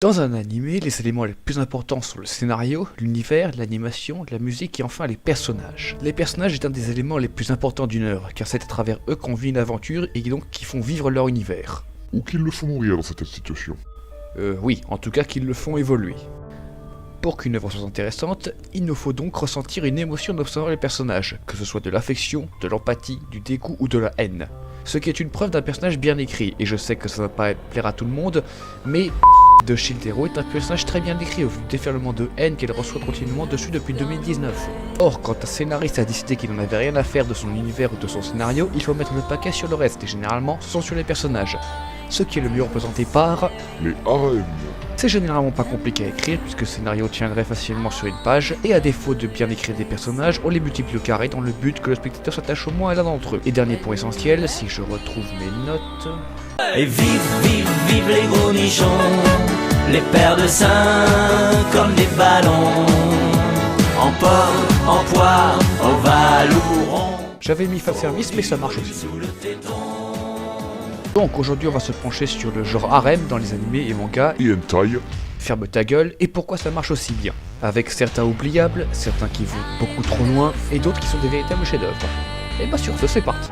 Dans un animé, les éléments les plus importants sont le scénario, l'univers, l'animation, la musique et enfin les personnages. Les personnages est un des éléments les plus importants d'une œuvre, car c'est à travers eux qu'on vit une aventure et donc qui font vivre leur univers. Ou qu'ils le font mourir dans cette situation. Oui, en tout cas qu'ils le font évoluer. Pour qu'une œuvre soit intéressante, il nous faut donc ressentir une émotion en observant les personnages, que ce soit de l'affection, de l'empathie, du dégoût ou de la haine. Ce qui est une preuve d'un personnage bien écrit, et je sais que ça va pas plaire à tout le monde, mais de Shield Hero est un personnage très bien écrit au vu du déferlement de haine qu'elle reçoit continuellement dessus depuis 2019. Or, quand un scénariste a décidé qu'il n'en avait rien à faire de son univers ou de son scénario, il faut mettre le paquet sur le reste, et généralement, ce sont sur les personnages. Ce qui est le mieux représenté par... les harems. C'est généralement pas compliqué à écrire puisque le scénario tiendrait facilement sur une page, et à défaut de bien écrire des personnages, on les multiplie au carré dans le but que le spectateur s'attache au moins à l'un d'entre eux. Et dernier point essentiel, si je retrouve mes notes... Et vive, vive, vive les gros nichons, les paires de seins comme des ballons, en pomme, en poire, ovale ou rond. J'avais mis fan service mais ça marche aussi. Donc aujourd'hui on va se pencher sur le genre harem dans les animés et mangas, Et hentai. ferme ta gueule, et pourquoi ça marche aussi bien. Avec certains oubliables, certains qui vont beaucoup trop loin, et d'autres qui sont des véritables chefs-d'œuvre. Et bah sur ce, c'est parti.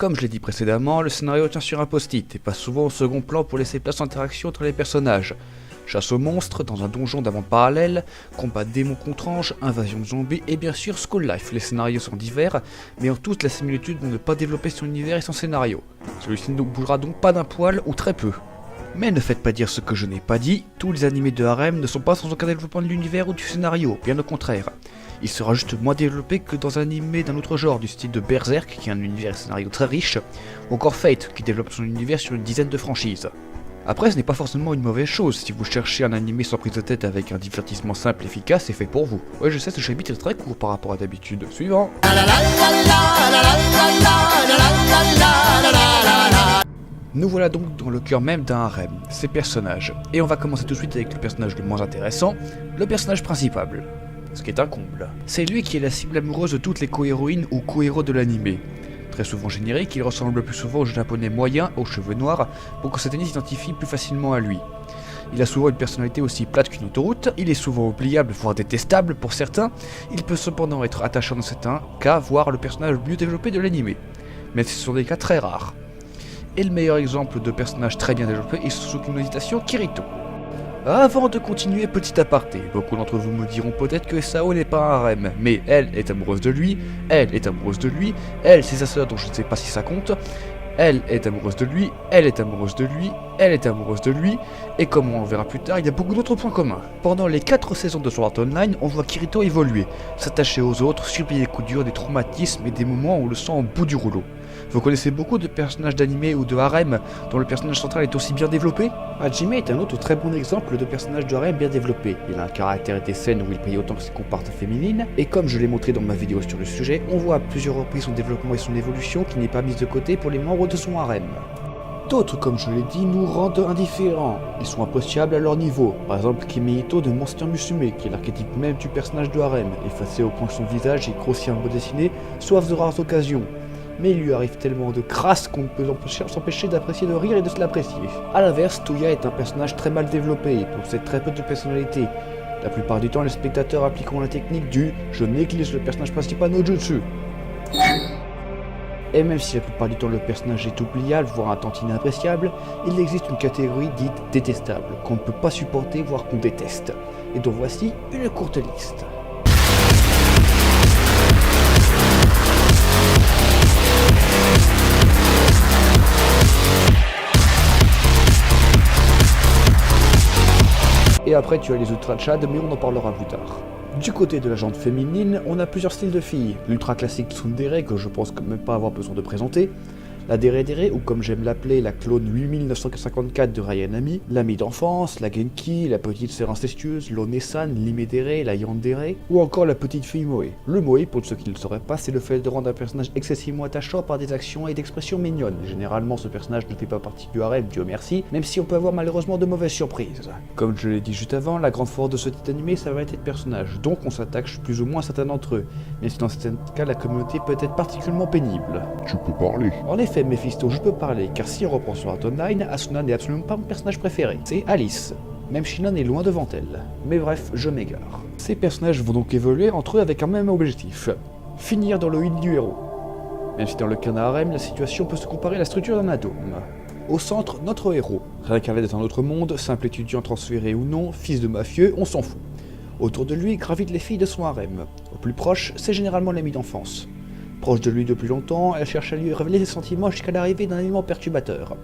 Comme je l'ai dit précédemment, le scénario tient sur un post-it et passe souvent au second plan pour laisser place aux interactions entre les personnages. Chasse aux monstres, dans un donjon d'un monde parallèle, combat démons contre anges, invasion de zombies et bien sûr School Life. Les scénarios sont divers, mais ont tous la similitude de ne pas développer son univers et son scénario. Celui-ci ne bougera donc pas d'un poil ou très peu. Mais ne faites pas dire ce que je n'ai pas dit, tous les animés de harem ne sont pas sans aucun développement de l'univers ou du scénario, bien au contraire. Il sera juste moins développé que dans un animé d'un autre genre, du style de Berserk, qui a un univers et scénario très riche, ou encore Fate, qui développe son univers sur une dizaine de franchises. Après, ce n'est pas forcément une mauvaise chose, si vous cherchez un animé sans prise de tête avec un divertissement simple et efficace, c'est fait pour vous. Ouais, je sais, ce chapitre est très court par rapport à d'habitude. Suivant. Nous voilà donc dans le cœur même d'un harem, ses personnages. Et on va commencer tout de suite avec le personnage le moins intéressant, le personnage principal. Ce qui est un comble. C'est lui qui est la cible amoureuse de toutes les co-héroïnes ou co-héros de l'animé. Très souvent générique, il ressemble le plus souvent au japonais moyen aux cheveux noirs pour que Satanis s'identifie plus facilement à lui. Il a souvent une personnalité aussi plate qu'une autoroute, il est souvent oubliable, voire détestable pour certains, il peut cependant être attachant dans certains cas, voire le personnage le mieux développé de l'animé. Mais ce sont des cas très rares. Et le meilleur exemple de personnage très bien développé est sans aucune hésitation Kirito. Avant de continuer, petit aparté, beaucoup d'entre vous me diront peut-être que Sao n'est pas un harem, mais elle est amoureuse de lui, elle est amoureuse de lui, elle c'est sa sœur dont je ne sais pas si ça compte, elle est amoureuse de lui, elle est amoureuse de lui, elle est amoureuse de lui, et comme on le verra plus tard, il y a beaucoup d'autres points communs. Pendant les 4 saisons de Sword Art Online, on voit Kirito évoluer, s'attacher aux autres, subir des coups durs, des traumatismes et des moments où on le sent au bout du rouleau. Vous connaissez beaucoup de personnages d'anime ou de harem dont le personnage central est aussi bien développé? Hajime est un autre très bon exemple de personnage de harem bien développé. Il a un caractère et des scènes où il paye autant que ses comparses féminines, et comme je l'ai montré dans ma vidéo sur le sujet, on voit à plusieurs reprises son développement et son évolution qui n'est pas mise de côté pour les membres de son harem. D'autres, comme je l'ai dit, nous rendent indifférents. Ils sont appréciables à leur niveau. Par exemple, Kimi Ito de Monster Musume, qui est l'archétype même du personnage de harem, effacé au point que son visage est grossièrement dessiné, sauf de rares occasions. Mais il lui arrive tellement de crasse qu'on ne peut s'empêcher d'apprécier de rire et de se l'apprécier. A l'inverse, Touya est un personnage très mal développé et possède très peu de personnalité. La plupart du temps, les spectateurs appliqueront la technique du « je néglige le personnage principal no jutsu ». Et même si la plupart du temps le personnage est oubliable, voire un tantinet inappréciable, il existe une catégorie dite détestable, qu'on ne peut pas supporter, voire qu'on déteste. Et dont voici une courte liste. Et après tu as les Ultra Chad, mais on en parlera plus tard. Du côté de la gente féminine, on a plusieurs styles de filles. L'ultra classique tsundere, que je pense quand même pas avoir besoin de présenter, la Dere Dere, ou comme j'aime l'appeler, la clone 8954 de Ryan Ami, l'amie d'enfance, la Genki, la petite sœur incestueuse, l'Onesan, l'Imedere, la Yandere, ou encore la petite fille Moe. Le Moe, pour ceux qui ne le sauraient pas, c'est le fait de rendre un personnage excessivement attachant par des actions et d'expressions mignonnes. Généralement, ce personnage ne fait pas partie du harem, Dieu merci, même si on peut avoir malheureusement de mauvaises surprises. Comme je l'ai dit juste avant, la grande force de ce titre animé, ça va être de personnages, donc on s'attache plus ou moins à certains d'entre eux, même si dans certains cas, la communauté peut être particulièrement pénible. Tu peux parler. En effet, Mephisto, je peux parler, car si on reprend sur Art Online, Asuna n'est absolument pas mon personnage préféré, c'est Alice. Même Shinon est loin devant elle. Mais bref, je m'égare. Ces personnages vont donc évoluer entre eux avec un même objectif, finir dans le hit du héros. Même si dans le cas d'un harem, la situation peut se comparer à la structure d'un atome. Au centre, notre héros, réincarné dans un autre monde, simple étudiant transféré ou non, fils de mafieux, on s'en fout. Autour de lui gravitent les filles de son harem. Au plus proche, c'est généralement l'ami d'enfance. Proche de lui depuis longtemps, elle cherche à lui révéler ses sentiments jusqu'à l'arrivée d'un élément perturbateur.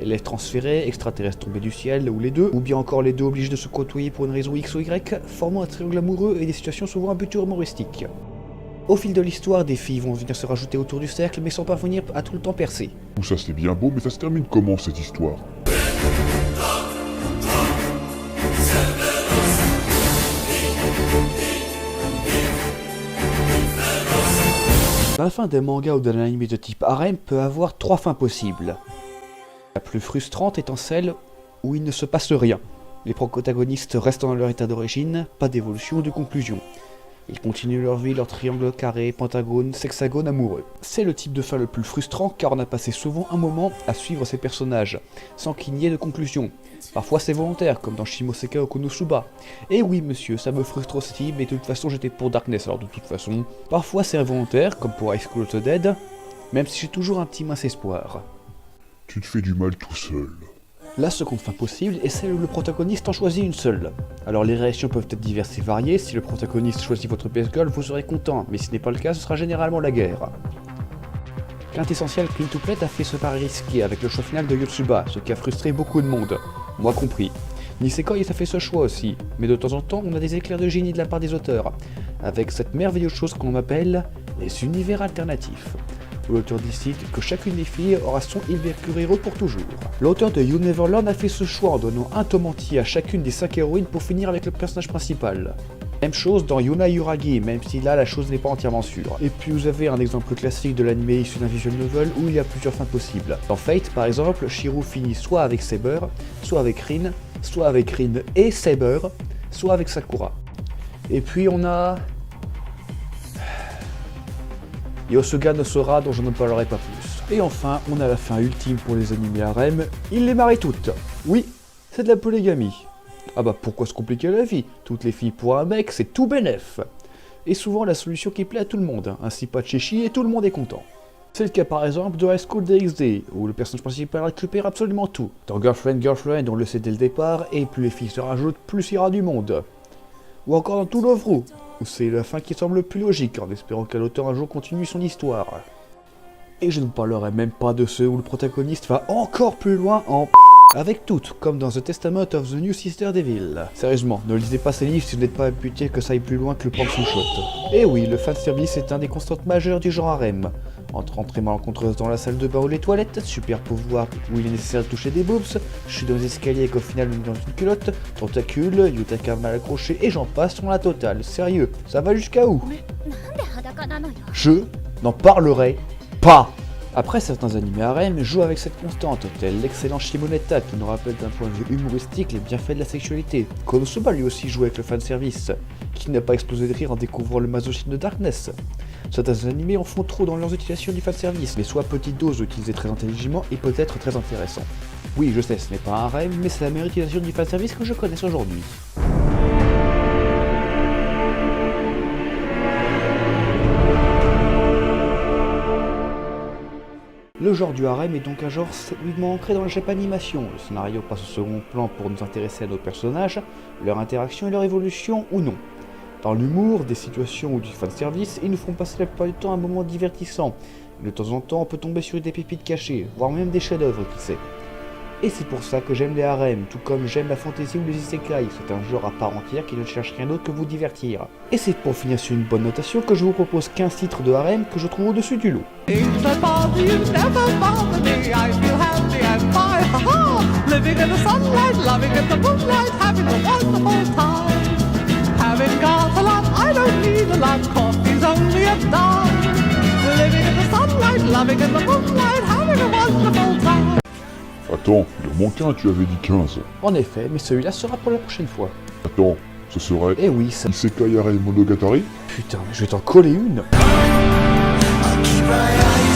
Élève transféré, extraterrestre tombé du ciel, ou les deux, ou bien encore les deux obligés de se côtoyer pour une raison X ou Y, formant un triangle amoureux et des situations souvent un peu humoristiques. Au fil de l'histoire, des filles vont venir se rajouter autour du cercle, mais sans parvenir à tout le temps percer. Tout ça c'est bien beau, mais ça se termine comment cette histoire? La fin d'un manga ou d'un anime de type harem peut avoir trois fins possibles. La plus frustrante étant celle où il ne se passe rien. Les protagonistes restent dans leur état d'origine, pas d'évolution ou de conclusion. Ils continuent leur vie, leur triangle carré, pentagone, sexagone amoureux. C'est le type de fin le plus frustrant car on a passé souvent un moment à suivre ces personnages, sans qu'il n'y ait de conclusion. Parfois c'est volontaire, comme dans Shimoseka Konosuba. Et oui monsieur, ça me frustre aussi, mais de toute façon j'étais pour Darkness, alors de toute façon. Parfois c'est involontaire, comme pour High School of the Dead, même si j'ai toujours un petit mince espoir. Tu te fais du mal tout seul. La seconde fin possible est celle où le protagoniste en choisit une seule. Alors les réactions peuvent être diverses et variées, si le protagoniste choisit votre PS-Girl, vous serez content, mais si ce n'est pas le cas, ce sera généralement la guerre. Quintessential Clean to Play a fait ce pari risqué avec le choix final de Yotsuba, ce qui a frustré beaucoup de monde, moi compris. Nisekoi a fait ce choix aussi, mais de temps en temps on a des éclairs de génie de la part des auteurs, avec cette merveilleuse chose qu'on appelle les univers alternatifs. L'auteur décide que chacune des filles aura son héros pour toujours. L'auteur de You Never Learn a fait ce choix en donnant un tome entier à chacune des 5 héroïnes pour finir avec le personnage principal. Même chose dans Yuna Yuragi, même si là la chose n'est pas entièrement sûre. Et puis vous avez un exemple classique de l'anime issu d'un visual novel où il y a plusieurs fins possibles. Dans Fate par exemple, Shiro finit soit avec Saber, soit avec Rin, soit avec Rin et Saber, soit avec Sakura. Et puis on a... Yosuga no Sora dont je ne parlerai pas plus. Et enfin, on a la fin ultime pour les animés harem, il les marie toutes. Oui, c'est de la polygamie. Ah bah pourquoi se compliquer la vie? Toutes les filles pour un mec, c'est tout bénef. Et souvent la solution qui plaît à tout le monde, ainsi pas de chichi et tout le monde est content. C'est le cas par exemple de High School DxD, où le personnage principal récupère absolument tout. Dans Girlfriend, on le sait dès le départ, et plus les filles se rajoutent, plus il y aura du monde. Ou encore dans To Love Ru, où c'est la fin qui semble le plus logique, en espérant que l'auteur un jour continue son histoire. Et je ne parlerai même pas de ceux où le protagoniste va encore plus loin en avec toutes, comme dans The Testament of the New Sister Devil. Sérieusement, ne lisez pas ces livres si vous n'êtes pas habitué que ça aille plus loin que le pan sous shot. Et oui, le fanservice est un des constantes majeures du genre harem. Entre entrée malencontreuse dans la salle de bain ou les toilettes, super pouvoir où il est nécessaire de toucher des boobs, chute dans les escaliers et qu'au final on est dans une culotte, tentacule, yutaka mal accroché et j'en passe sur la totale. Sérieux, ça va jusqu'à où? Je n'en parlerai pas. Après, certains animés harem jouent avec cette constante, tel l'excellent Shimoneta qui nous rappelle d'un point de vue humoristique les bienfaits de la sexualité. Konosuba lui aussi joue avec le fanservice, qui n'a pas explosé de rire en découvrant le masochisme de Darkness. Certains animés en font trop dans leurs utilisations du fanservice, mais soit petite dose utilisée très intelligemment et peut-être très intéressant. Oui, je sais, ce n'est pas un harem, mais c'est la meilleure utilisation du fanservice que je connaisse aujourd'hui. Le genre du harem est donc un genre solidement ancré dans la japanimation. Le scénario passe au second plan pour nous intéresser à nos personnages, leur interaction et leur évolution ou non. Dans l'humour, des situations ou du fanservice, ils nous font passer la plupart du temps un moment divertissant. Et de temps en temps, on peut tomber sur des pépites cachées, voire même des chefs-d'œuvre, qui sait. Et c'est pour ça que j'aime les harems, tout comme j'aime la fantasy ou les isekai. C'est un genre à part entière qui ne cherche rien d'autre que vous divertir. Et c'est pour finir sur une bonne notation que je vous propose 15 titres de harem que je trouve au-dessus du lot. Living in the sunlight, loving in the moonlight, having a wonderful time. Having got a lot, I don't need a lot, coffee's only a dime. Living in the sunlight, loving in the moonlight, having a wonderful time. Attends, il en manque un, tu avais dit 15. En effet, mais celui-là sera pour la prochaine fois. Attends, ce serait Eh oui, ça... Isekai Harem Monogatari? Putain, je vais t'en coller une. Keep my eye